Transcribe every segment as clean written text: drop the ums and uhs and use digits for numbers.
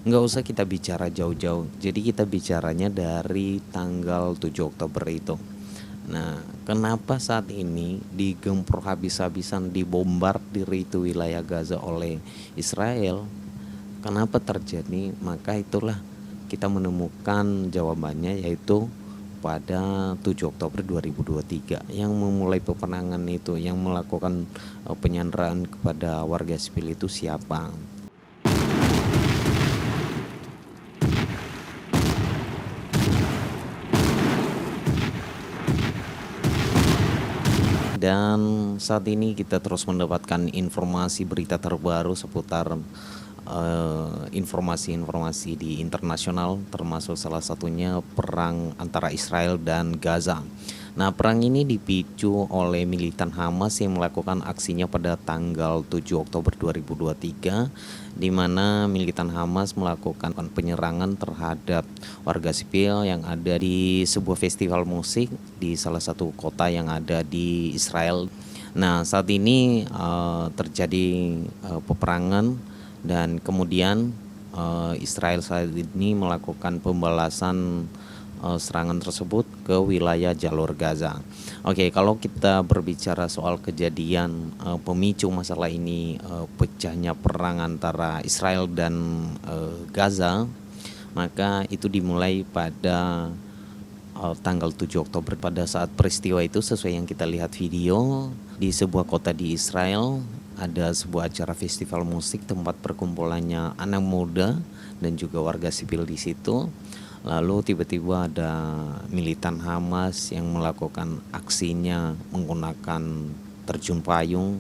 Nggak usah kita bicara jauh-jauh, jadi kita bicaranya dari tanggal 7 Oktober itu. Nah, kenapa saat ini digempur habis-habisan, dibombardir itu wilayah Gaza oleh Israel? Kenapa terjadi? Maka itulah kita menemukan jawabannya, yaitu pada 7 Oktober 2023 yang memulai peperangan itu, yang melakukan penyanderaan kepada warga sipil itu siapa? Dan saat ini kita terus mendapatkan informasi berita terbaru seputar informasi-informasi di internasional, termasuk salah satunya perang antara Israel dan Gaza. Nah, perang ini dipicu oleh militan Hamas yang melakukan aksinya pada tanggal 7 Oktober 2023, di mana militan Hamas melakukan penyerangan terhadap warga sipil yang ada di sebuah festival musik di salah satu kota yang ada di Israel. Nah, saat ini terjadi peperangan, dan kemudian Israel saat ini melakukan pembalasan serangan tersebut ke wilayah jalur Gaza. Oke, kalau kita berbicara soal kejadian pemicu masalah ini, pecahnya perang antara Israel dan Gaza, maka itu dimulai pada tanggal 7 Oktober. Pada saat peristiwa itu, sesuai yang kita lihat video, di sebuah kota di Israel ada sebuah acara festival musik, tempat perkumpulannya anak muda dan juga warga sipil di situ. Lalu tiba-tiba ada militan Hamas yang melakukan aksinya menggunakan terjun payung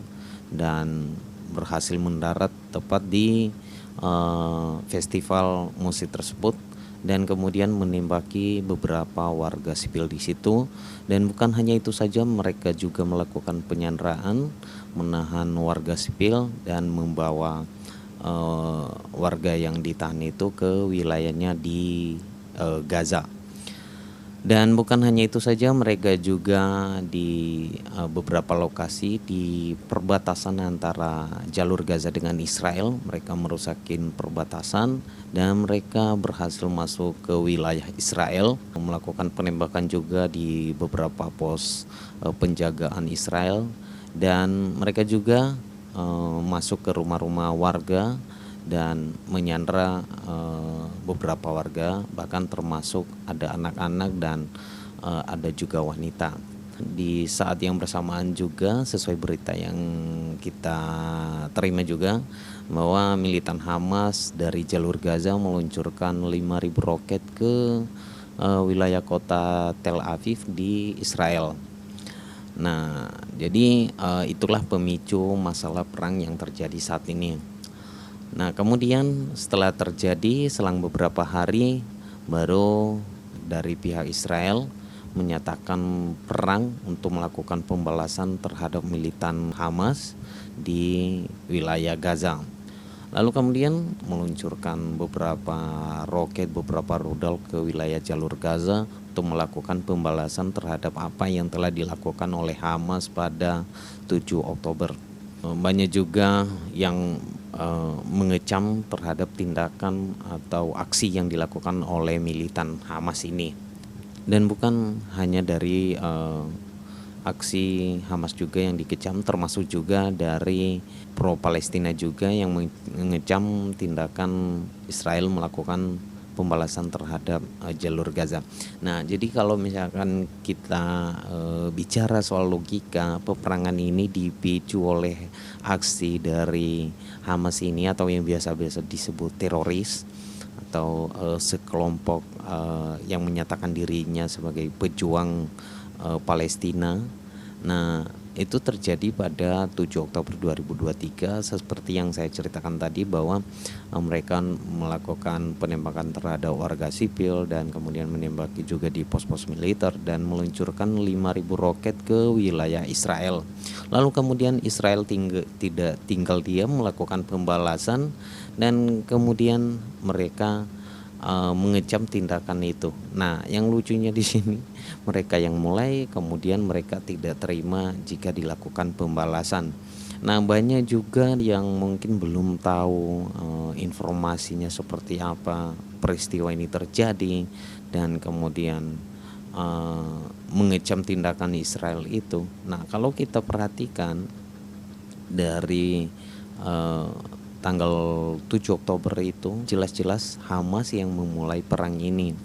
dan berhasil mendarat tepat di festival musik tersebut, dan kemudian menembaki beberapa warga sipil di situ. Dan bukan hanya itu saja, mereka juga melakukan penyanderaan, menahan warga sipil dan membawa warga yang ditahan itu ke wilayahnya di Gaza. Dan bukan hanya itu saja, mereka juga di beberapa lokasi di perbatasan antara jalur Gaza dengan Israel, mereka merusakin perbatasan dan mereka berhasil masuk ke wilayah Israel, melakukan penembakan juga di beberapa pos penjagaan Israel, dan mereka juga masuk ke rumah-rumah warga dan menyandra beberapa warga, bahkan termasuk ada anak-anak dan ada juga wanita. Di saat yang bersamaan juga, sesuai berita yang kita terima juga, bahwa militan Hamas dari jalur Gaza meluncurkan 5.000 roket ke wilayah kota Tel Aviv di Israel. Nah, jadi itulah pemicu masalah perang yang terjadi saat ini. Nah, kemudian setelah terjadi, selang beberapa hari, baru dari pihak Israel menyatakan perang untuk melakukan pembalasan terhadap militan Hamas di wilayah Gaza. Lalu kemudian meluncurkan beberapa roket, beberapa rudal ke wilayah jalur Gaza untuk melakukan pembalasan terhadap apa yang telah dilakukan oleh Hamas pada 7 Oktober. Banyak juga yang mengecam terhadap tindakan atau aksi yang dilakukan oleh militan Hamas ini. Dan bukan hanya dari aksi Hamas juga yang dikecam, termasuk juga dari pro Palestina juga yang mengecam tindakan Israel melakukan pembalasan terhadap jalur Gaza. Nah, jadi kalau misalkan kita bicara soal logika, peperangan ini dipicu oleh aksi dari Hamas ini, atau yang biasa-biasa disebut teroris, atau sekelompok yang menyatakan dirinya sebagai pejuang Palestina. Nah, itu terjadi pada 7 Oktober 2023, seperti yang saya ceritakan tadi, bahwa mereka melakukan penembakan terhadap warga sipil dan kemudian menembaki juga di pos-pos militer dan meluncurkan 5.000 roket ke wilayah Israel. Lalu kemudian Israel tidak tinggal diam, melakukan pembalasan, dan kemudian mereka mengecam tindakan itu. Nah, yang lucunya di sini, mereka yang mulai, kemudian mereka tidak terima jika dilakukan pembalasan. Nah, banyak juga yang mungkin belum tahu informasinya seperti apa peristiwa ini terjadi, dan kemudian mengecam tindakan Israel itu. Nah, kalau kita perhatikan dari eh, tanggal 7 Oktober itu jelas-jelas Hamas yang memulai perang ini.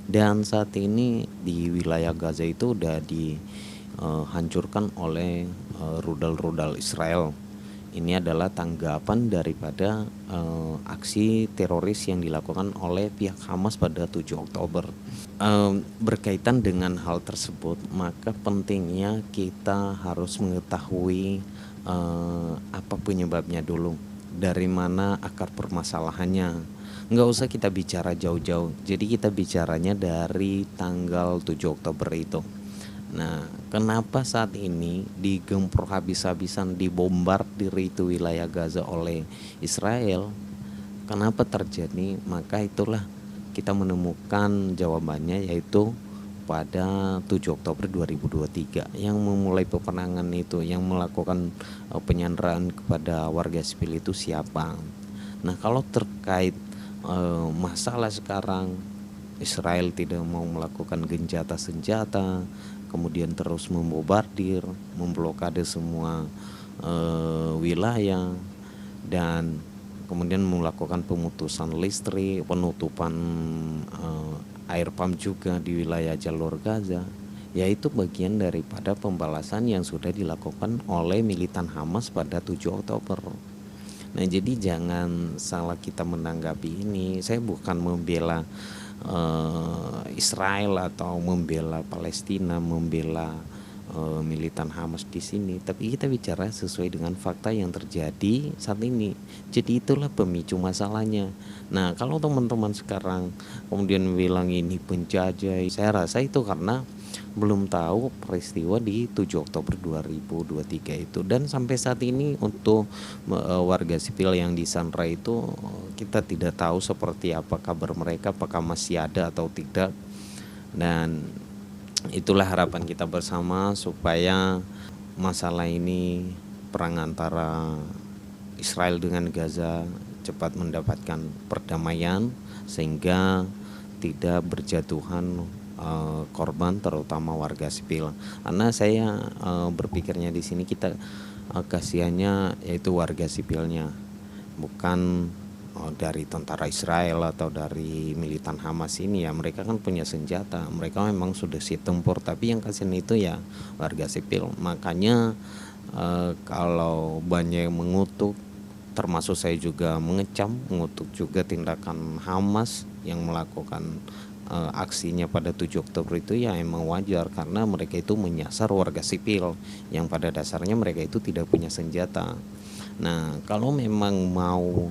Dan saat ini di wilayah Gaza itu udah dihancurkan oleh rudal-rudal Israel. Ini adalah tanggapan daripada aksi teroris yang dilakukan oleh pihak Hamas pada 7 Oktober. Berkaitan dengan hal tersebut, maka pentingnya kita harus mengetahui apa penyebabnya dulu, dari mana akar permasalahannya. Nggak usah kita bicara jauh-jauh, jadi kita bicaranya dari tanggal 7 Oktober itu. Nah, kenapa saat ini digempur habis-habisan, dibombardir itu wilayah Gaza oleh Israel? Kenapa terjadi? Maka itulah kita menemukan jawabannya, yaitu pada 7 Oktober 2023 yang memulai peperangan itu, yang melakukan penyanderaan kepada warga sipil itu siapa? Nah, kalau terkait masalah sekarang Israel tidak mau melakukan gencatan senjata, kemudian terus membombardir, memblokade semua wilayah, dan kemudian melakukan pemutusan listrik, penutupan air pump juga di wilayah jalur Gaza, yaitu bagian daripada pembalasan yang sudah dilakukan oleh militan Hamas pada 7 Oktober. Nah, jadi jangan salah kita menanggapi ini. Saya bukan membela Israel atau membela Palestina, membela militan Hamas di sini, tapi kita bicara sesuai dengan fakta yang terjadi saat ini. Jadi itulah pemicu masalahnya. Nah, kalau teman-teman sekarang kemudian bilang ini penjajah, saya rasa itu karena belum tahu peristiwa di 7 Oktober 2023 itu. Dan sampai saat ini untuk warga sipil yang disandra itu, kita tidak tahu seperti apa kabar mereka, apakah masih ada atau tidak. Dan itulah harapan kita bersama supaya masalah ini, perang antara Israel dengan Gaza, cepat mendapatkan perdamaian sehingga tidak berjatuhan korban, terutama warga sipil. Karena saya berpikirnya di sini kita kasihannya yaitu warga sipilnya, bukan dari tentara Israel atau dari militan Hamas ini. Ya, mereka kan punya senjata, mereka memang sudah siap tempur, tapi yang kasihan itu ya warga sipil. Makanya kalau banyak yang mengutuk, termasuk saya juga mengecam, mengutuk juga tindakan Hamas yang melakukan aksinya pada 7 Oktober itu, ya emang wajar karena mereka itu menyasar warga sipil yang pada dasarnya mereka itu tidak punya senjata. Nah, kalau memang mau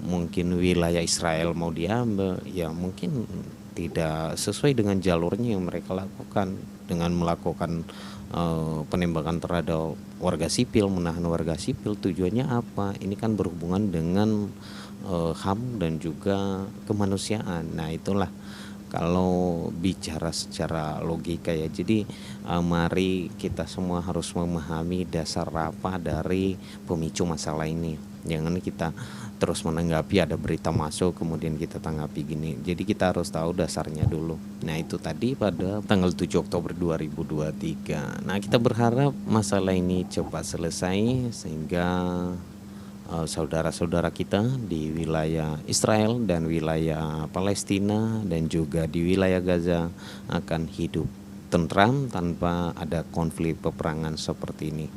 mungkin wilayah Israel mau diambil, ya mungkin tidak sesuai dengan jalurnya yang mereka lakukan dengan melakukan penembakan terhadap warga sipil, menahan warga sipil. Tujuannya apa? Ini kan berhubungan dengan HAM dan juga kemanusiaan. Nah, itulah kalau bicara secara logika ya. Jadi mari kita semua harus memahami dasar apa dari pemicu masalah ini. Jangan kita terus menanggapi ada berita masuk kemudian kita tanggapi gini. Jadi kita harus tahu dasarnya dulu. Nah, itu tadi pada tanggal 7 Oktober 2023. Nah, kita berharap masalah ini cepat selesai sehingga saudara-saudara kita di wilayah Israel dan wilayah Palestina dan juga di wilayah Gaza akan hidup tentram tanpa ada konflik peperangan seperti ini.